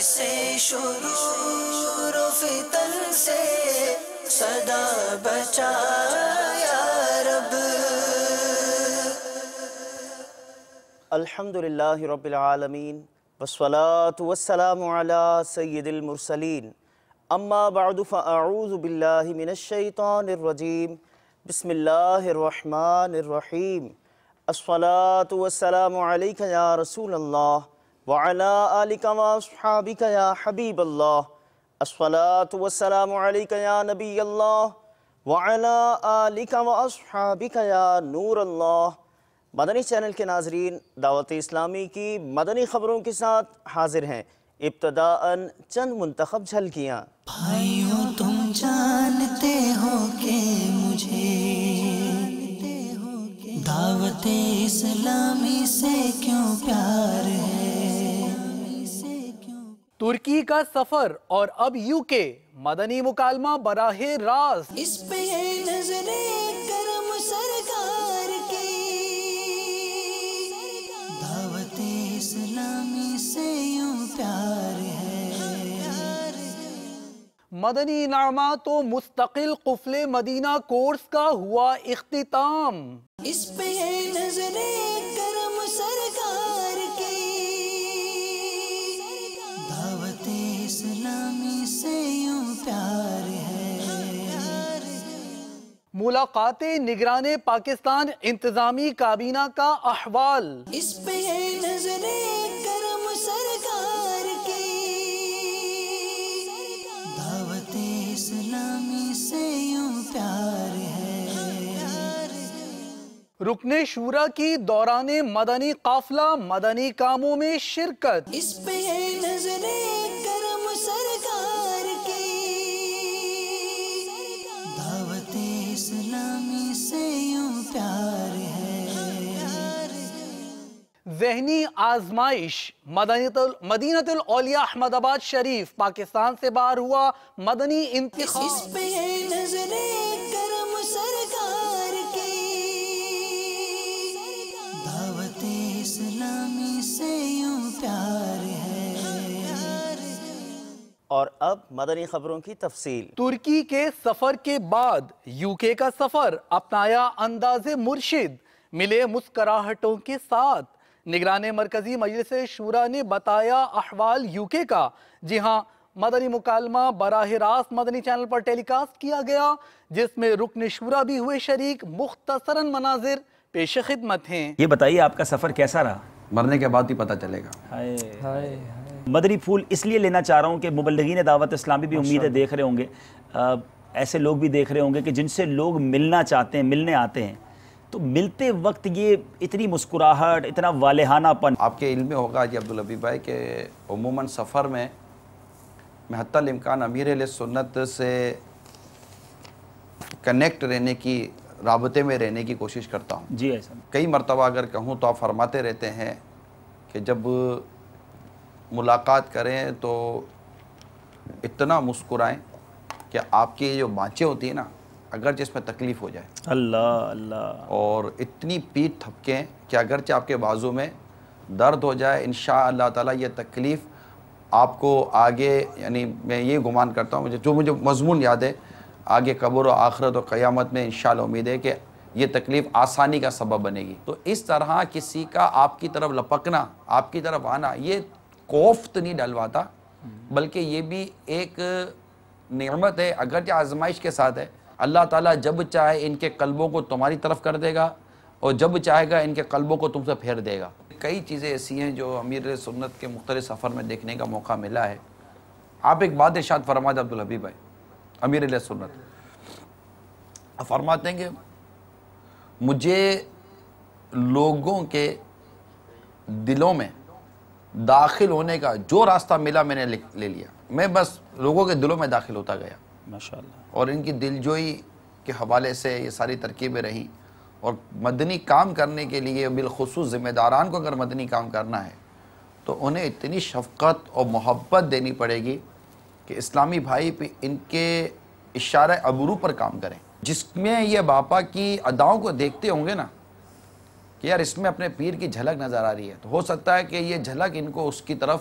سے شرور و فتن سے صدا بچا یا رب۔ الحمدللہ رب العالمین والصلاة والسلام علی سید المرسلین، اما بعد فاعوذ باللہ من الشیطان الرجیم، بسم اللہ الرحمن الرحیم۔ الصلاة والسلام علیک یا رسول اللہ وعلی آلک واصحابک یا حبیب اللہ۔ الصلاة والسلام علیک یا نبی اللہ وعلی آلک واصحابک یا نور اللہ۔ مدنی چینل کے ناظرین، دعوت اسلامی کی مدنی خبروں کے ساتھ حاضر ہیں۔ ابتداءً چند منتخب جھلکیاں۔ بھائیوں تم جانتے ہو کہ مجھے دعوت اسلامی سے کیوں پیار ہے۔ ترکی کا سفر اور اب UK، مدنی مکالمہ براہ راست۔ اس پہ ہے نظر کرم سرکار کی، دعوت اسلامی سے یوں پیار ہے۔ مدنی انعامات و مستقل قفل مدینہ کورس کا ہوا اختتام۔ اس پہ ہے نظر کرم سرکار کی، دعوت اسلامی سے یوں پیار ہے۔ ملاقات نگران پاکستان انتظامی کابینہ کا احوال۔ اس پہ ہے نظر کرم سرکار کی، دعوت اسلامی سے یوں پیار ہے۔ رکن شورا کی دوران مدنی قافلہ مدنی کاموں میں شرکت۔ اس پہ ہے نظر کرم سرکار کی، دعوت اسلامی سے یوں پیار ہے۔ ذہنی آزمائش، مدینہ الاولیاء احمد آباد شریف پاکستان سے باہر ہوا مدنی انتخاب۔ اس پہ ہے نظر کرم سرکار کی، دعوت اسلامی سے یوں پیار ہے۔ اور اب مدنی خبروں کی تفصیل۔ ترکی کے سفر کے بعد UK کا سفر اپنایا انداز مرشد، ملے مسکراہٹوں کے ساتھ۔ نگران مرکزی مجلس شورا نے بتایا احوال UK کا، جی ہاں، مدنی مکالمہ براہ راست مدنی چینل پر ٹیلی کاسٹ کیا گیا، جس میں رکن شورا بھی ہوئے شریک۔ مختصراً مناظر پیش خدمت ہیں۔ یہ بتائیے آپ کا سفر کیسا رہا؟ مرنے کے بعد ہی پتہ چلے گا۔ مدنی پھول اس لیے لینا چاہ رہا ہوں کہ مبلغین دعوت اسلامی بھی امید ہے دیکھ رہے ہوں گے، ایسے لوگ بھی دیکھ رہے ہوں گے کہ جن سے لوگ ملنا چاہتے ہیں، ملنے آتے ہیں، تو ملتے وقت یہ اتنی مسکراہٹ، اتنا والہانہ پن۔ آپ کے علم میں ہوگا جی عبدالحبیب بھائی کہ عموماً سفر میں حتی الامکان امیر اہل سنت سے کنیکٹ رہنے کی، رابطے میں رہنے کی کوشش کرتا ہوں۔ جی ایسا کئی مرتبہ اگر کہوں تو آپ فرماتے رہتے ہیں کہ جب ملاقات کریں تو اتنا مسکرائیں کہ آپ کی جو بانچیں ہوتی ہیں نا، اگرچہ اس میں تکلیف ہو جائے، اللہ اللہ، اور اتنی پیٹھ تھپکیں کہ اگرچہ آپ کے بازو میں درد ہو جائے، انشاءاللہ تعالیٰ یہ تکلیف آپ کو آگے، یعنی میں یہ گمان کرتا ہوں، جو مجھے مضمون یاد ہے، آگے قبر و آخرت و قیامت میں انشاءاللہ امید ہے کہ یہ تکلیف آسانی کا سبب بنے گی۔ تو اس طرح کسی کا آپ کی طرف لپکنا، آپ کی طرف آنا، یہ کوفت نہیں ڈلواتا، بلکہ یہ بھی ایک نعمت ہے، اگرچہ آزمائش کے ساتھ ہے۔ اللہ تعالیٰ جب چاہے ان کے قلبوں کو تمہاری طرف کر دے گا، اور جب چاہے گا ان کے قلبوں کو تم سے پھیر دے گا۔ کئی چیزیں ایسی ہیں جو امیر سنت کے مختلف سفر میں دیکھنے کا موقع ملا ہے۔ آپ ایک بات ارشاد فرمائے عبدالحبیب بھائی، امیر علیہ سنت فرماتے ہیں کہ مجھے لوگوں کے دلوں میں داخل ہونے کا جو راستہ ملا میں نے لے لیا، میں بس لوگوں کے دلوں میں داخل ہوتا گیا، ماشاءاللہ، اور ان کی دلجوئی کے حوالے سے یہ ساری ترکیبیں رہیں۔ اور مدنی کام کرنے کے لیے بالخصوص ذمہ داران کو اگر مدنی کام کرنا ہے تو انہیں اتنی شفقت اور محبت دینی پڑے گی کہ اسلامی بھائی پہ ان کے اشارہ ابرو پر کام کریں، جس میں یہ باپا کی اداؤں کو دیکھتے ہوں گے نا کہ یار اس میں اپنے پیر کی جھلک نظر آ رہی ہے، تو ہو سکتا ہے کہ یہ جھلک ان کو اس کی طرف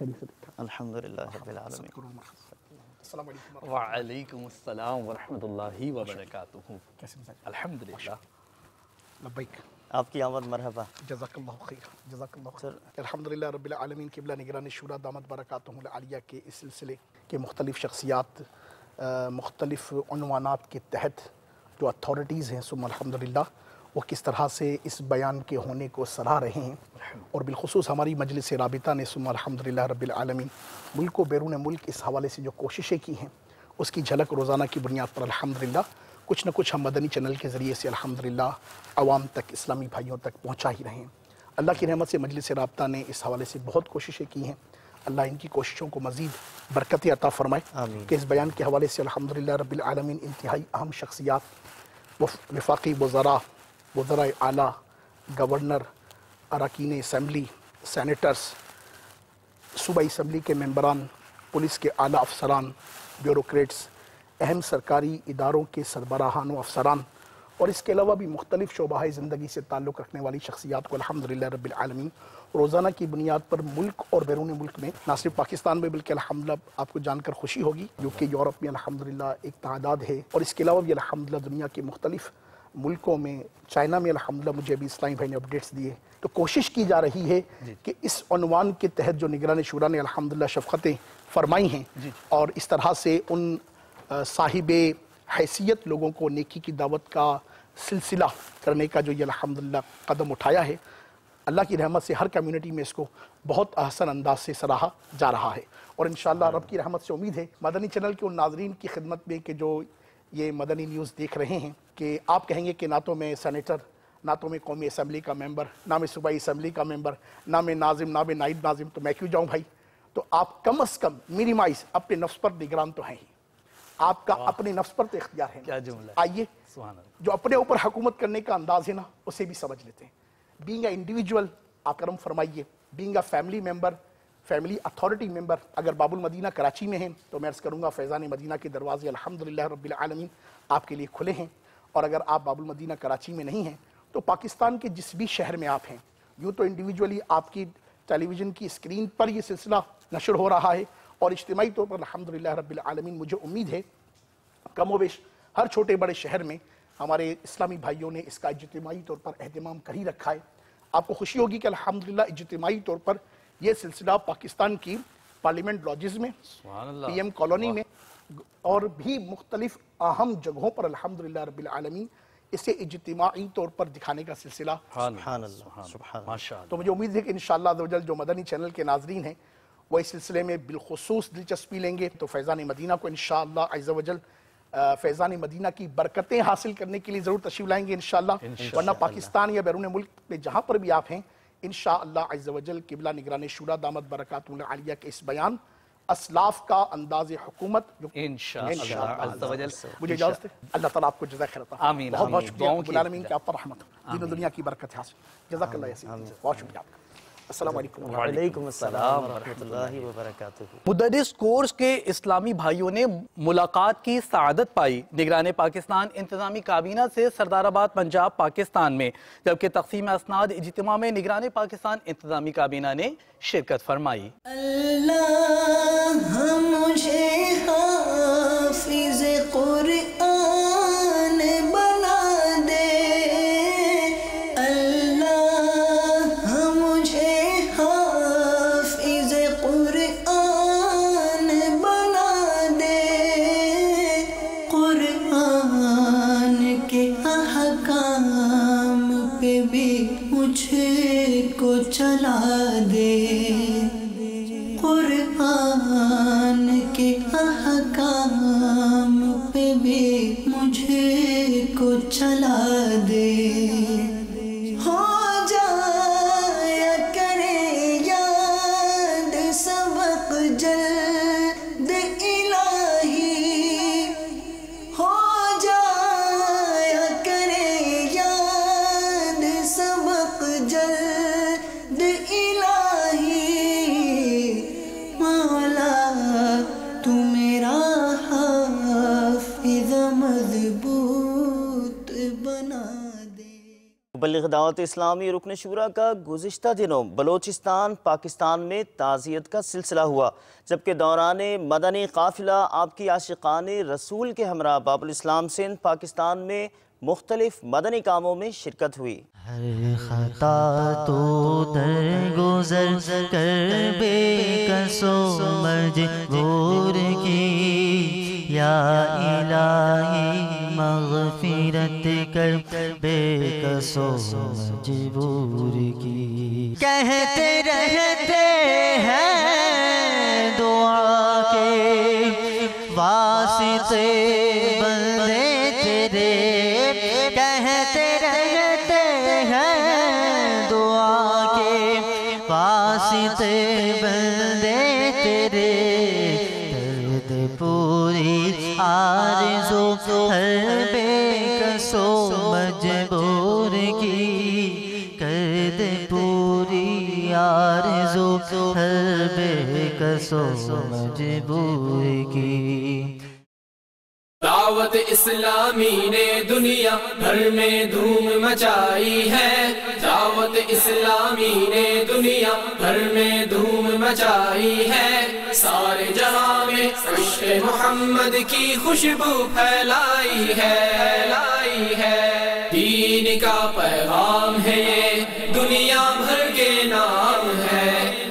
الحمدللہ رب العالمین. السلام علیکم. وعلیکم السلام ورحمۃ اللہ وبرکاتہ. الحمدللہ. لبیک. آپ کی آمد مرحبا. جزاک اللہ خیر. جزاک اللہ خیر. الحمدللہ رب العالمین. قبلہ نگران شورا دامت برکاتہم العالیہ کے اس سلسلے کے مختلف شخصیات مختلف عنوانات کے تحت جو اتھارٹیز ہیں ثم الحمدللہ وہ کس طرح سے اس بیان کے ہونے کو سراہ رہے ہیں، اور بالخصوص ہماری مجلس رابطہ نے ثم الحمدللہ رب العالمین ملک و بیرون ملک اس حوالے سے جو کوششیں کی ہیں اس کی جھلک روزانہ کی بنیاد پر الحمدللہ کچھ نہ کچھ ہم مدنی چینل کے ذریعے سے الحمدللہ عوام تک، اسلامی بھائیوں تک پہنچا ہی رہے ہیں. اللہ کی رحمت سے مجلس رابطہ نے اس حوالے سے بہت کوششیں کی ہیں. اللہ ان کی کوششوں کو مزید برکت عطا فرمائے کہ اس بیان کے حوالے سے الحمدللہ رب العالمین انتہائی اہم شخصیات، وفاقی وزراء، وزراء اعلیٰ، گورنر، اراکین اسمبلی، سینیٹرز، صوبائی اسمبلی کے ممبران، پولیس کے اعلیٰ افسران، بیوروکریٹس، اہم سرکاری اداروں کے سربراہان و افسران، اور اس کے علاوہ بھی مختلف شعبۂ زندگی سے تعلق رکھنے والی شخصیات کو الحمدللہ رب العالمین روزانہ کی بنیاد پر ملک اور بیرون ملک میں، نہ صرف پاکستان میں بلکہ الحمدللہ آپ کو جان کر خوشی ہوگی UK، یورپ میں الحمدللہ ایک تعداد ہے، اور اس کے علاوہ بھی الحمدللہ دنیا کے مختلف ملکوں میں، چائنا میں الحمدللہ مجھے ابھی اسلامی بھائی نے اپڈیٹس دیے. تو کوشش کی جا رہی ہے کہ اس عنوان کے تحت جو نگران شورا نے الحمدللہ شفقتیں فرمائی ہیں اور اس طرح سے ان صاحب حیثیت لوگوں کو نیکی کی دعوت کا سلسلہ کرنے کا جو یہ الحمدللہ قدم اٹھایا ہے، اللہ کی رحمت سے ہر کمیونٹی میں اس کو بہت احسن انداز سے سراہا جا رہا ہے. اور انشاءاللہ رب کی رحمت سے امید ہے مدنی چینل کے ان ناظرین کی خدمت میں کہ جو یہ مدنی نیوز دیکھ رہے ہیں کہ آپ کہیں گے کہ نہ تو میں سینیٹر، نہ تو میں قومی اسمبلی کا ممبر، نہ میں صوبائی اسمبلی کا ممبر، نہ میں ناظم، نہ میں نائب ناظم، تو میں کیوں جاؤں بھائی؟ تو آپ کم از کم منیمائز اپنے نفس پر نگران تو ہیں ہی. آپ کا اپنے نفس پر تو اختیار ہے. کیا جملہ. آئیے جو اپنے اوپر حکومت کرنے کا انداز ہے نا اسے بھی سمجھ لیتے ہیں. بینگ اے انڈیویجول آپ کرم فرمائیے، being a family member, family authority member. اگر باب المدینہ کراچی میں ہیں تو میں عرض کروں گا فیضان مدینہ کے دروازے الحمدللہ رب العالمین آپ کے لیے کھلے ہیں. اور اگر آپ باب المدینہ کراچی میں نہیں ہیں تو پاکستان کے جس بھی شہر میں آپ ہیں، یوں تو انڈیویجولی آپ کی ٹیلی ویژن کی اسکرین پر یہ سلسلہ نشر ہو رہا ہے، اور اجتماعی طور پر الحمدللہ رب العالمین مجھے امید ہے کم و بیش ہر چھوٹے بڑے شہر میں ہمارے اسلامی بھائیوں نے اس کا اجتماعی طور پر اہتمام کر ہی رکھا ہے. آپ کو خوشی ہوگی کہ الحمدللہ اجتماعی طور پر یہ سلسلہ پاکستان کی پارلیمنٹ لاجز میں، PM کالونی میں اور بھی مختلف اہم جگہوں پر الحمدللہ رب العالمین اسے اجتماعی طور پر دکھانے کا سلسلہ سبحان اللہ سبحان اللہ. تو مجھے امید ہے کہ انشاءاللہ عز و جل جو مدنی چینل کے ناظرین ہیں وہ اس سلسلے میں بالخصوص دلچسپی لیں گے. تو فیضان مدینہ کو انشاءاللہ عز و جل فیضان مدینہ کی برکتیں حاصل کرنے کے لیے ضرور تشریف لائیں گے انشاءاللہ. ورنہ پاکستان یا بیرون ملک میں جہاں پر بھی آپ ہیں انشاءاللہ عز و جل قبلہ نگران شورا دامت برکاتہم العالیہ کے اس بیان اسلاف کا انداز حکومت جو انشاءاللہ عز و جل. مجھے اجازت ہے. اللہ تعالیٰ آپ کو جزائے خیر عطا. آمین. بہت بہت شکریہ رب العالمین کہ آپ پر رحمت دین و دنیا کی برکت حاصل. جزاک اللہ یسیر. بہت شکریہ آپ کا. السلام علیکم. وعلیکم السلام ورحمۃ اللہ وبرکاتہ. مدرس کورس کے اسلامی بھائیوں نے ملاقات کی سعادت پائی. نگران پاکستان انتظامی کابینہ سے سردار آباد پنجاب پاکستان میں، جبکہ تقسیم اسناد اجتماع میں نگران پاکستان انتظامی کابینہ نے شرکت فرمائی. اللہ مجھے حافظ قرآن بنا دے، اللہ مجھے حافظ قرآن بنا دے، قرآن کے احکام پہ بھی مجھے کو چلا دے، قرآن کے احکام پہ بھی مجھے کو چلا دے. ہو جایا کرے یاد سبق جلد الہی، ہو جایا کرے یاد سبق جلد الہی، مولا تو میرا حافظ مبلغ دعوت اسلامی رکن شورا کا گزشتہ دنوں بلوچستان پاکستان میں تعزیت کا سلسلہ ہوا، جبکہ دوران مدنی قافلہ آپ کی عاشقان رسول کے ہمراہ باب الاسلام سندھ پاکستان میں مختلف مدنی کاموں میں شرکت ہوئی۔ ہر خطا تو درگزر کر بے کسو مجبور کی، یا الہی مغفرت کر بے کسو مجبور کی۔ کہتے رہتے ہیں دعا کے واسطے بندے تیرے، کہتے رہتے ہیں دعا کے واسطے بندے تیرے، درد پوری آرزو ہر بے کسو مجبور کی، کر دے پوری آرزو ہر بے کسو مجبور کی۔ دعوت اسلامی نے دنیا بھر میں دھوم مچائی ہے، دعوت اسلامی نے دنیا بھر میں دھوم مچائی ہے، سارے جہاں میں عشق محمد کی خوشبو پھیلائی ہے، دین کا پیغام ہے یہ دنیا بھر کے نام ہے،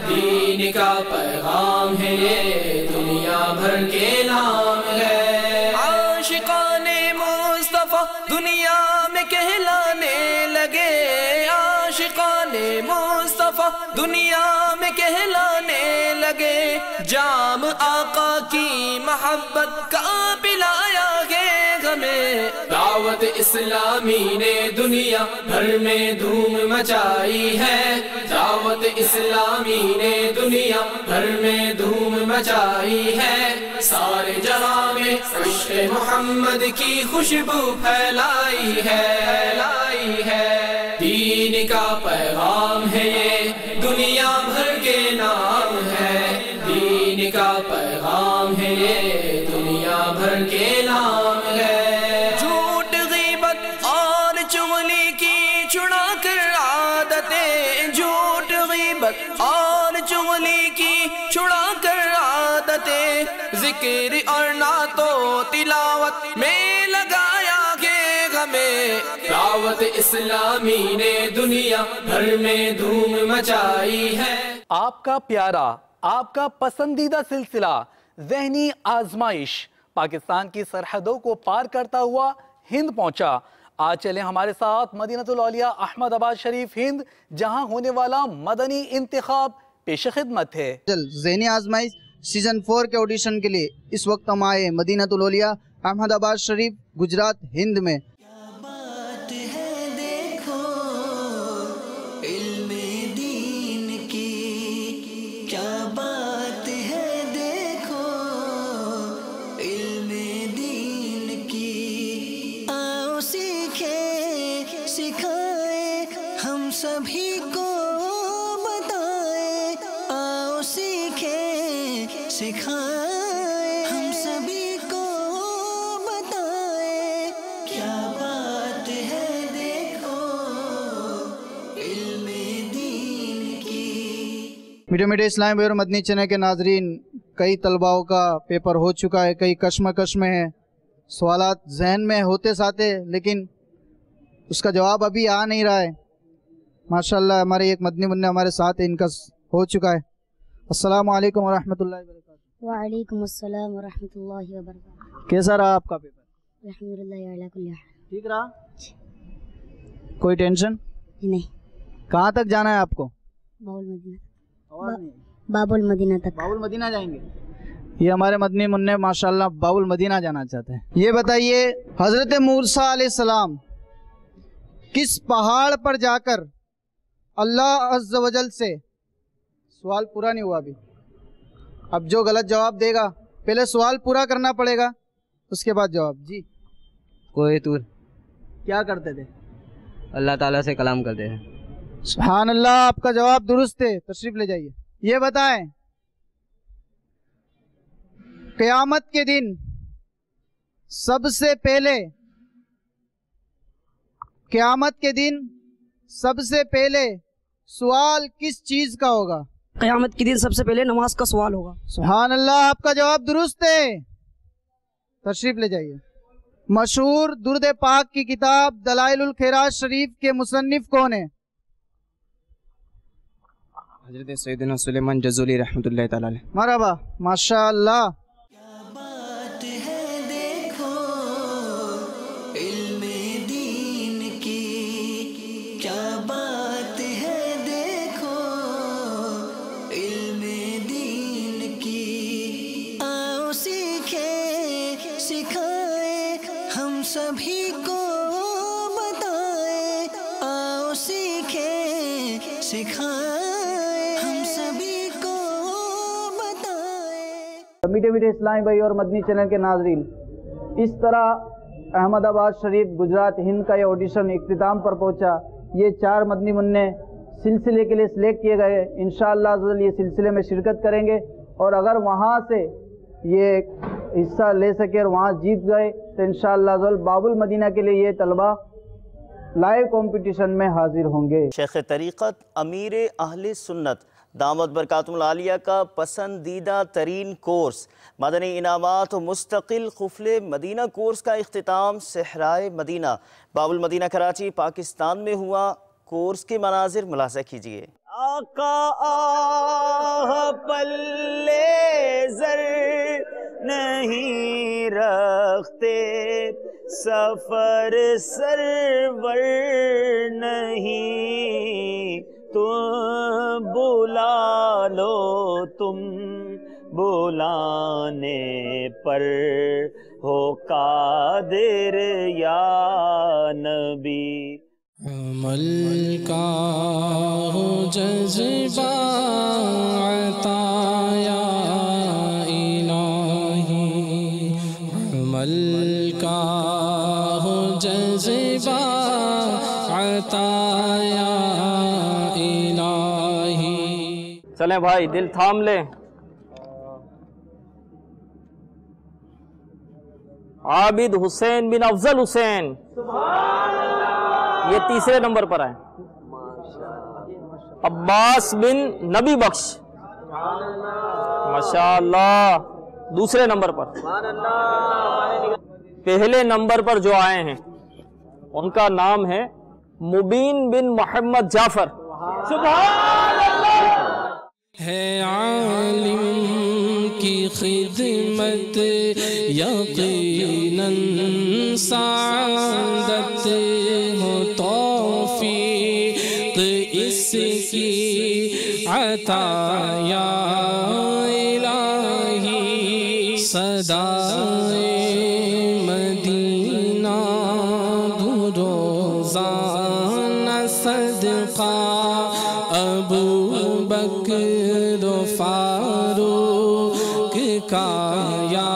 دین کا پیغام ہے یہ دنیا بھر کے نام ہے۔ عاشقان مصطفیٰ دنیا میں کہلانے لگے، عاشقان مصطفیٰ دنیا میں کہلانے لگے، جام آقا کی محبت کا پلایا گے ہمیں۔ دعوت اسلامی نے دنیا بھر میں دھوم مچائی ہے، دعوت اسلامی نے دنیا بھر میں دھوم مچائی ہے، سارے جہاں میں عشق محمد کی خوشبو پھیلائی ہے، دین کا پیغام ہے یہ دنیا بھر کے نام ہے، دین کا پیغام ہے یہ دنیا بھر کے نام ہے۔ جھوٹ غیبت اور چغلی کی چھڑا کر عادتیں، جھوٹ غیبت اور چغلی کی چھڑا کر عادتیں، ذکر اور نعت و تلاوت میں لگایا گے ہمیں۔ دعوت اسلامی نے دنیا بھر میں دھوم مچائی ہے۔ آپ کا پیارا، آپ کا پسندیدہ سلسلہ ذہنی آزمائش پاکستان کی سرحدوں کو پار کرتا ہوا ہند پہنچا۔ آج چلیں ہمارے ساتھ مدینہ الاولیاء احمد آباد شریف ہند، جہاں ہونے والا مدنی انتخاب پیش خدمت ہے۔ ذہنی آزمائش سیزن 4 کے آڈیشن کے لیے اس وقت ہم آئے مدینہ الاولیاء احمد آباد شریف گجرات ہند میں۔ سبھی کو بتائے، آؤ سیکھیں سکھائے، ہم سبھی کو بتائے، کیا بات ہے دیکھو علم دین کی۔ میٹھے میٹھے اسلامی اور مدنی چینل کے ناظرین، کئی طلباؤں کا پیپر ہو چکا ہے، کئی کشمکش میں ہیں، سوالات ذہن میں ہوتے ساتھے لیکن اس کا جواب ابھی آ نہیں رہا ہے۔ ماشاءاللہ ہمارے ایک مدنی منع ہمارے ساتھ ان کا ہو چکا ہے۔ السلام علیکم ورحمۃ اللہ وبرکاتہ۔ وعلیکم السلام ورحمۃ اللہ وبرکاتہ۔ کیسا رہا آپ کا پیپر؟ الحمدللہ علی کل حال۔ ٹھیک رہا؟ کوئی ٹینشن نہیں۔ کہاں تک جانا ہے آپ کو؟ باب المدینہ تک۔ باب المدینہ جائیں گے؟ یہ ہمارے مدنی منع ماشاءاللہ باب المدینہ جانا چاہتے ہیں۔ یہ بتائیے حضرت موسیٰ علیہ السلام کس پہاڑ پر جا کر اللہ عز و جل سے، سوال پورا نہیں ہوا ابھی، اب جو غلط جواب دے گا پہلے سوال پورا کرنا پڑے گا اس کے بعد جواب۔ جی کوہ طور کیا کرتے تھے؟ اللہ تعالیٰ سے کلام کرتے ہیں۔ سبحان اللہ، آپ کا جواب درست ہے، تشریف لے جائیے۔ یہ بتائیں قیامت کے دن سب سے پہلے، قیامت کے دن سب سے پہلے سوال کس چیز کا ہوگا؟ قیامت کے دن سب سے پہلے نماز کا سوال ہوگا۔ سبحان اللہ، آپ کا جواب درست ہے۔ تشریف لے جائیے۔ مشہور درود پاک کی کتاب دلائل الخیرات شریف کے مصنف کون ہیں؟ حضرت سیدنا سلیمان جزولی رحمۃ اللہ تعالی علیہ۔ مرحبا، ماشاء اللہ۔ سبھی کو بتائے، آؤ سیکھیں سکھائے، ہم سبھی کو بتائے۔ میٹھے میٹھے اسلامی بھائی اور مدنی چینل کے ناظرین، اس طرح احمد آباد شریف گجرات ہند کا یہ آڈیشن اختتام پر پہنچا۔ یہ 4 مدنی منع سلسلے کے لیے سلیکٹ کیے گئے، انشاءاللہ یہ سلسلے میں شرکت کریں گے، اور اگر وہاں سے یہ حصہ لے سکے اور وہاں جیت گئے تو انشاءاللہ باب المدینہ کے لیے یہ طلبہ لائیو کمپٹیشن میں حاضر ہوں گے۔ شیخ طریقت امیر اہل سنت دامت برکاتہم العالیہ کا پسندیدہ ترین کورس مدنی انعامات و مستقل قفل مدینہ کورس کا اختتام صحرائے مدینہ باب المدینہ کراچی پاکستان میں ہوا۔ کورس کے مناظر ملاحظہ کیجیے۔ آقا آہ پلے زر نہیں رکھتے، سفر سرور نہیں، تم بلا لو، تم بلانے پر ہو قادر یا نبی۔ عمل کا ہو جذبہ عطا یا الہی، عمل کا ہو جذبہ عطا یا الہی۔ چلیں بھائی دل تھام لیں۔ عابد حسین بن افضل حسین یہ 3 نمبر پر آئے۔ عباس بن نبی بخش ماشاءاللہ 2 نمبر پر۔ پہلے نمبر پر جو آئے ہیں ان کا نام ہے مبین بن محمد جعفر۔ سبحان اللہ۔ ہے عالم کی خدمت یقیناً سعادت ہو، توفیق اس کی عطا یا الہی، صدائے مدینہ دو روزانہ صدقہ ابو بکر و فاروق کا یا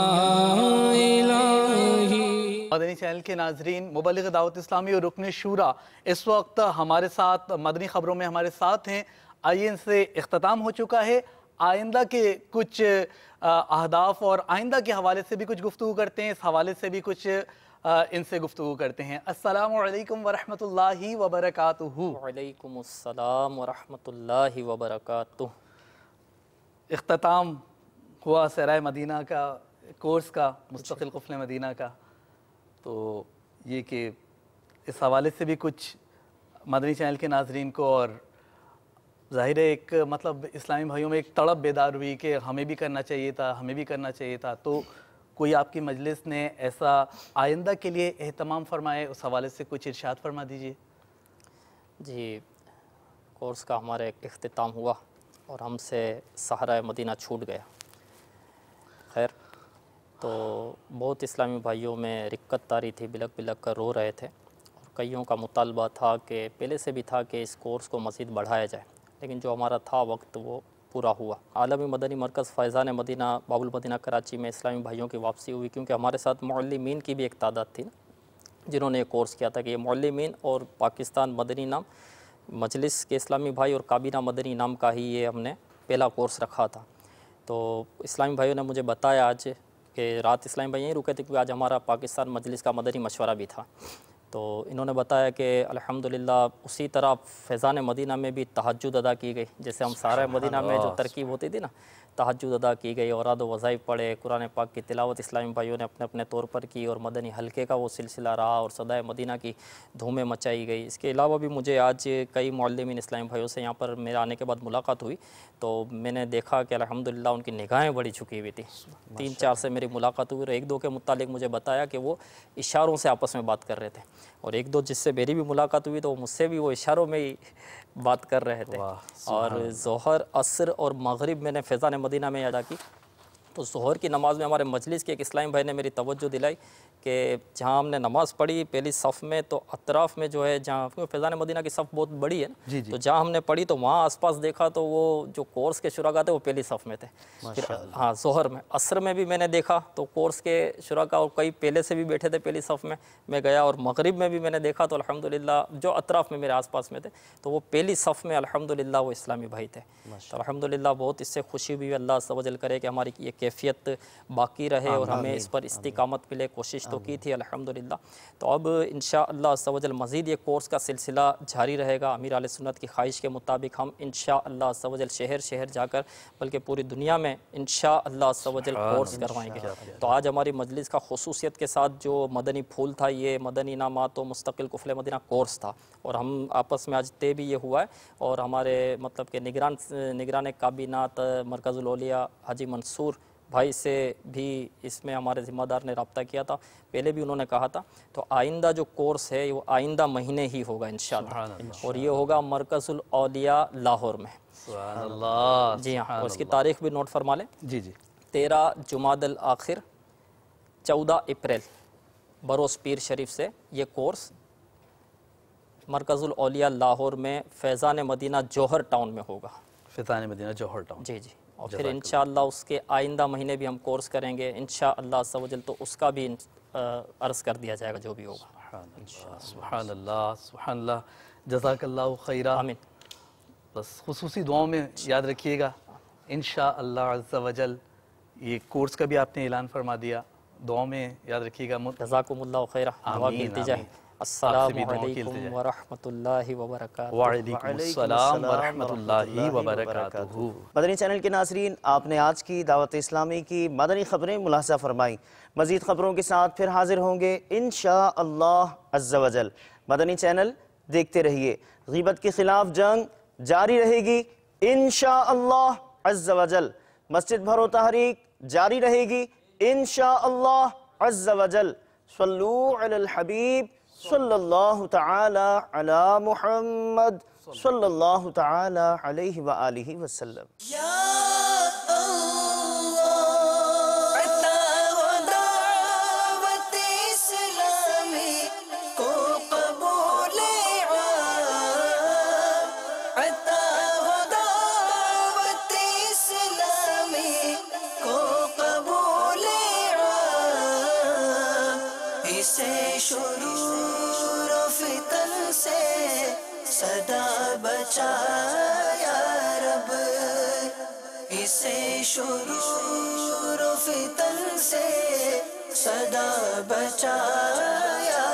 الہی۔ مدنی چینل کے ناظرین، مبلغ دعوت اسلامی اور رکن شورا اس وقت ہمارے ساتھ مدنی خبروں میں ہمارے ساتھ ہیں۔ آئیے ان سے اختتام ہو چکا ہے، آئندہ کے کچھ اہداف اور آئندہ کے حوالے سے بھی کچھ گفتگو کرتے ہیں، اس حوالے سے بھی کچھ ان سے گفتگو کرتے ہیں۔ السلام علیکم ورحمۃ اللہ وبرکاتہ۔ وعلیکم السلام ورحمۃ اللہ وبرکاتہ۔ اختتام ہوا صحرائے مدینہ کا کورس کا، مستقل قفل مدینہ کا، تو یہ کہ اس حوالے سے بھی کچھ مدنی چینل کے ناظرین کو، اور ظاہر ہے ایک مطلب اسلامی بھائیوں میں ایک تڑپ بیدار ہوئی کہ ہمیں بھی کرنا چاہیے تھا، ہمیں بھی کرنا چاہیے تھا، تو کوئی آپ کی مجلس نے ایسا آئندہ کے لیے اہتمام فرمائے، اس حوالے سے کچھ ارشاد فرما دیجئے۔ جی، کورس کا ہمارا ایک اختتام ہوا اور ہم سے صحرائے مدینہ چھوٹ گیا۔ خیر، تو بہت اسلامی بھائیوں میں رکت تاری تھی، بلک بلک کر رو رہے تھے، اور کئیوں کا مطالبہ تھا کہ پہلے سے بھی تھا کہ اس کورس کو مزید بڑھایا جائے، لیکن جو ہمارا تھا وقت وہ پورا ہوا۔ عالمی مدنی مرکز فیضان مدینہ باب المدینہ کراچی میں اسلامی بھائیوں کی واپسی ہوئی، کیونکہ ہمارے ساتھ معلمین کی بھی ایک تعداد تھی جنہوں نے یہ کورس کیا تھا، کہ یہ معلمین اور پاکستان مدنی نام مجلس کے اسلامی بھائی اور کابینہ مدنی نام کا ہی یہ ہم نے پہلا کورس رکھا تھا۔ تو اسلامی بھائیوں نے مجھے بتایا آج کہ رات اسلامی بھائی یہیں رکے تھے، کیونکہ آج ہمارا پاکستان مجلس کا مدنی مشورہ بھی تھا، تو انہوں نے بتایا کہ الحمدللہ اسی طرح فیضان مدینہ میں بھی تہجد ادا کی گئی، جیسے ہم سارہ مدینہ میں جو ترکیب ہوتی تھی نا، تہجد ادا کی گئی، اوراد و وظائف پڑھے، قرآن پاک کی تلاوت اسلامی بھائیوں نے اپنے اپنے طور پر کی، اور مدنی حلقے کا وہ سلسلہ رہا، اور صدائے مدینہ کی دھومیں مچائی گئی۔ اس کے علاوہ بھی مجھے آج کئی معلمین اسلامی بھائیوں سے یہاں پر میرے آنے کے بعد ملاقات ہوئی، تو میں نے دیکھا کہ الحمدللہ ان کی نگاہیں بڑی جھکی ہوئی تھی۔ 3-4 سے میری ملاقات ہوئی، اور 1-2 کے متعلق مجھے بتایا کہ وہ اشاروں سے آپس میں بات کر رہے تھے، اور 1-2 جس سے میری بھی ملاقات ہوئی تو مجھ سے بھی وہ اشاروں میں ہی بات کر رہے تھے۔ اور ظہر، عصر اور مغرب میں نے فیضان مدینہ میں ادا کی۔ تو ظہر کی نماز میں ہمارے مجلس کے ایک اسلامی بھائی نے میری توجہ دلائی کہ جہاں ہم نے نماز پڑھی پہلی صف میں، تو اطراف میں جو ہے جہاں فیضان مدینہ کی صف بہت بڑی ہے نا، تو جہاں ہم نے پڑھی تو وہاں آس پاس دیکھا تو وہ جو کورس کے شرکاء تھے وہ پہلی صف میں تھے۔ پھر ہاں ظہر میں، عصر میں بھی میں نے دیکھا تو کورس کے شرکاء اور کئی پہلے سے بھی بیٹھے تھے پہلی صف میں گیا، اور مغرب میں بھی میں نے دیکھا تو الحمدللہ جو اطراف میں میرے آس پاس میں تھے تو وہ پہلی صف میں الحمدللہ وہ اسلامی بھائی تھے۔ تو الحمدللہ بہت اس سے خوشی بھی اللہ عز و جل کرے کہ ہماری یہ کیفیت باقی رہے اور ہمیں اس پر استقامت ملے، کوشش تو کی تھی الحمدللہ۔ تو اب انشاءاللہ عز و جل مزید یہ کورس کا سلسلہ جاری رہے گا۔ امیر علیہ سنت کی خواہش کے مطابق ہم انشاءاللہ عز و جل شہر شہر جا کر بلکہ پوری دنیا میں انشاءاللہ عز و جل کورس کروائیں گے۔ تو آج ہماری مجلس کا خصوصیت کے ساتھ جو مدنی پھول تھا، یہ مدنی انعامات و مستقل قفل مدینہ کورس تھا، اور ہم آپس میں آج طے بھی یہ ہوا ہے، اور ہمارے مطلب کہ نگران کابینات مرکز الاولیاء حاجی منصور بھائی سے بھی اس میں ہمارے ذمہ دار نے رابطہ کیا تھا، پہلے بھی انہوں نے کہا تھا۔ تو آئندہ جو کورس ہے وہ آئندہ مہینے ہی ہوگا انشاءاللہ، اور یہ ہوگا مرکز الاولیاء لاہور میں۔ سبحان اللہ، جی ہاں، اور اس کی تاریخ بھی نوٹ فرما لیں۔ جی جی 13 جمادی الاخر 14 اپریل بروز پیر شریف سے یہ کورس مرکز الاولیاء لاہور میں فیضان مدینہ جوہر ٹاؤن میں ہوگا۔ فیضان مدینہ جوہر ٹاؤن، جی جی، اور پھر انشاءاللہ اس کے آئندہ مہینے بھی ہم کورس کریں گے انشاءاللہ عز و جل، تو اس کا بھی عرض کر دیا جائے گا جو بھی ہوگا۔ سبحان اللہ، سبحان اللہ، جزاک اللہ خیرہ۔ آمین۔ بس خصوصی دعاؤں میں یاد رکھیے گا انشاءاللہ عز و جل۔ یہ کورس کا بھی آپ نے اعلان فرما دیا، دعاؤں میں یاد رکھیے گا۔ جزاکم اللہ خیرہ، دعا کی التجا ہے۔ السلام علیکم ورحمۃ اللہ وبرکاتہ۔ وعلیکم السلام ورحمۃ اللہ وبرکاتہ۔ مدنی چینل کے ناظرین، آپ نے آج کی دعوت اسلامی کی مدنی خبریں ملاحظہ فرمائی۔ مزید خبروں کے ساتھ پھر حاضر ہوں گے انشاءاللہ عز و جل۔ مدنی چینل دیکھتے رہیے۔ غیبت کے خلاف جنگ جاری رہے گی انشاءاللہ عز و جل۔ مسجد بھرو تحریک جاری رہے گی انشاءاللہ عز و جل۔ صلو علی الحبیب صلی اللہ تعالی علی محمد صلی اللہ تعالی علیہ وآلہ وسلم۔ شرور و فتن سے صدا بچا یا رب، اسے شرور و فتن سے صدا بچا یا